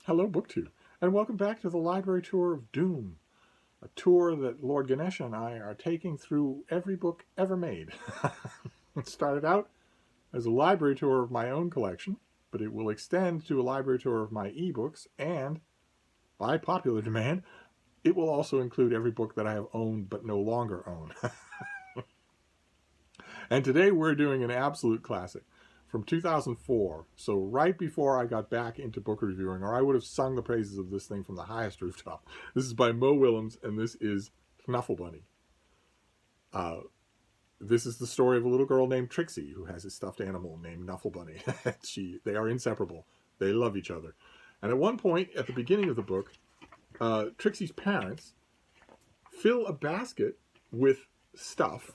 Hello, BookTube, and welcome back to the Library Tour of Doom, a tour that Lord Ganesha and I are taking through every book ever made. It started out as a library tour of my own collection, but it will extend to a library tour of my ebooks, and, by popular demand, it will also include every book that I have owned but no longer own. And today we're doing an absolute classic from 2004, so right before I got back into book reviewing, or I would have sung the praises of this thing from the highest rooftop. This is by Mo Willems, and this is Knuffle Bunny. This is the story of a little girl named Trixie who has a stuffed animal named Knuffle Bunny. They are inseparable. They love each other. And at one point, at the beginning of the book, Trixie's parents fill a basket with stuff.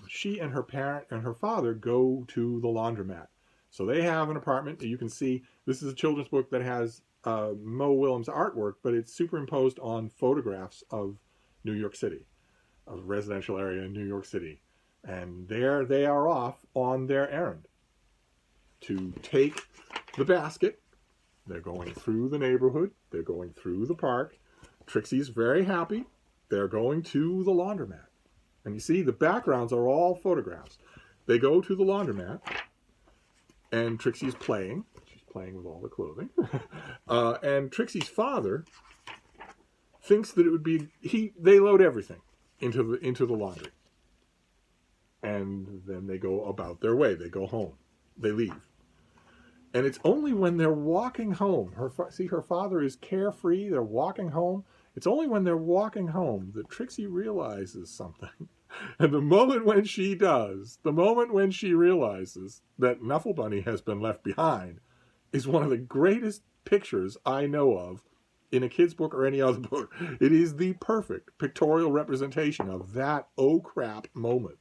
She and her parent and her father go to the laundromat. So they have an apartment. You can see this is a children's book that has Mo Willems' artwork, but it's superimposed on photographs of New York City, of a residential area in New York City. And there they are off on their errand to take the basket. They're going through the neighborhood. They're going through the park. Trixie's very happy. They're going to the laundromat. And you see, the backgrounds are all photographs. They go to the laundromat, and Trixie's playing. She's playing with all the clothing. And Trixie's father thinks that it would be... They load everything into the laundry. And then they go about their way. They go home. They leave. And it's only when they're walking home... her father is carefree. They're walking home. It's only when they're walking home that Trixie realizes something. And the moment when she does, the moment when she realizes that Knuffle Bunny has been left behind, is one of the greatest pictures I know of in a kid's book or any other book. It is the perfect pictorial representation of that oh crap moment.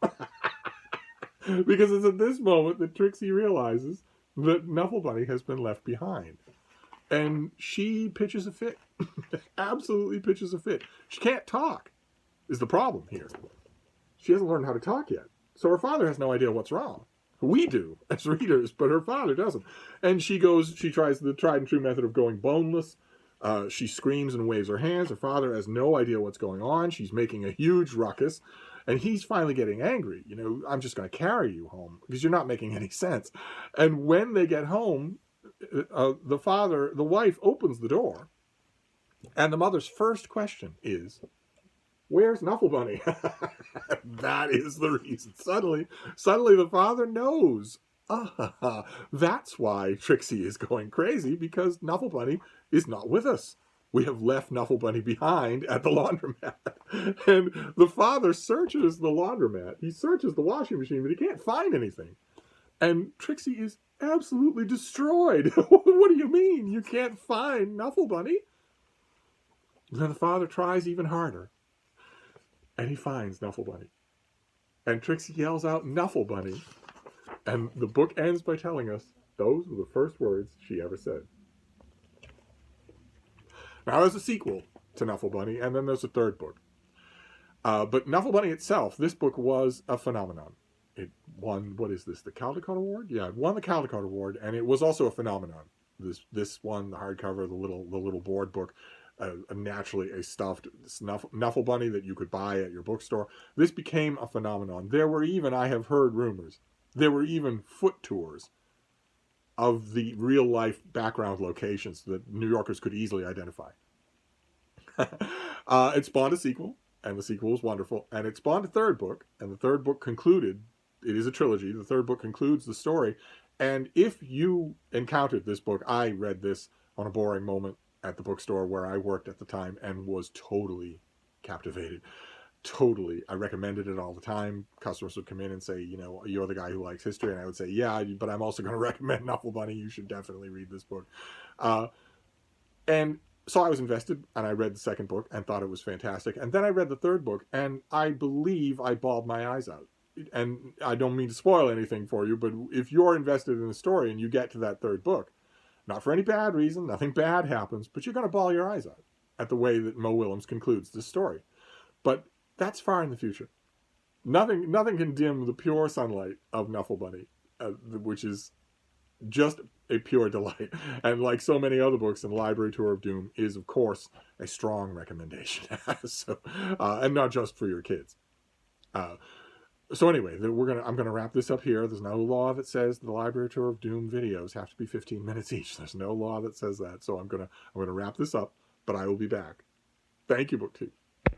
Because it's at this moment that Trixie realizes that Knuffle Bunny has been left behind. And she pitches a fit. Absolutely pitches a fit. She can't talk, is the problem here. She hasn't learned how to talk yet. So her father has no idea what's wrong. We do, as readers, but her father doesn't. And she tries the tried and true method of going boneless. She screams and waves her hands. Her father has no idea what's going on. She's making a huge ruckus. And he's finally getting angry. You know, I'm just going to carry you home because you're not making any sense. And when they get home, the wife opens the door. And the mother's first question is, where's Knuffle Bunny? That is the reason. Suddenly the father knows. That's why Trixie is going crazy, because Knuffle Bunny is not with us. We have left Knuffle Bunny behind at the laundromat. And the father searches the laundromat. He searches the washing machine, but he can't find anything. And Trixie is absolutely destroyed. What do you mean? You can't find Knuffle Bunny? And then the father tries even harder. And he finds Knuffle Bunny. And Trixie yells out, Knuffle Bunny. And the book ends by telling us those were the first words she ever said. Now, there's a sequel to Knuffle Bunny, and then there's a third book. But Knuffle Bunny itself, this book was a phenomenon. It won, what is this, the Caldecott Award? Yeah, it won the Caldecott Award, and it was also a phenomenon. This one, the hardcover, the little board book, naturally a stuffed Knuffle Bunny that you could buy at your bookstore. This became a phenomenon. There were even, I have heard rumors, there were even foot tours of the real-life background locations that New Yorkers could easily identify. It spawned a sequel, and the sequel was wonderful. And it spawned a third book, and the third book concluded, it is a trilogy, the third book concludes the story. And if you encountered this book, I read this on a boring moment at the bookstore where I worked at the time and was totally captivated. Totally. I recommended it all the time. Customers would come in and say, you know, you're the guy who likes history. And I would say, yeah, but I'm also going to recommend Knuffle Bunny. You should definitely read this book. And so I was invested, and I read the second book and thought it was fantastic. And then I read the third book, and I believe I bawled my eyes out. And I don't mean to spoil anything for you, but if you're invested in the story and you get to that third book, not for any bad reason, nothing bad happens, but you're going to bawl your eyes out at the way that Mo Willems concludes this story. But that's far in the future. Nothing can dim the pure sunlight of Knuffle Bunny, which is just a pure delight. And like so many other books, the Library Tour of Doom is, of course, a strong recommendation. So, and not just for your kids. So anyway, I'm gonna wrap this up here. There's no law that says the Library Tour of Doom videos have to be 15 minutes each. There's no law that says that. So I'm gonna wrap this up, but I will be back. Thank you, BookTube.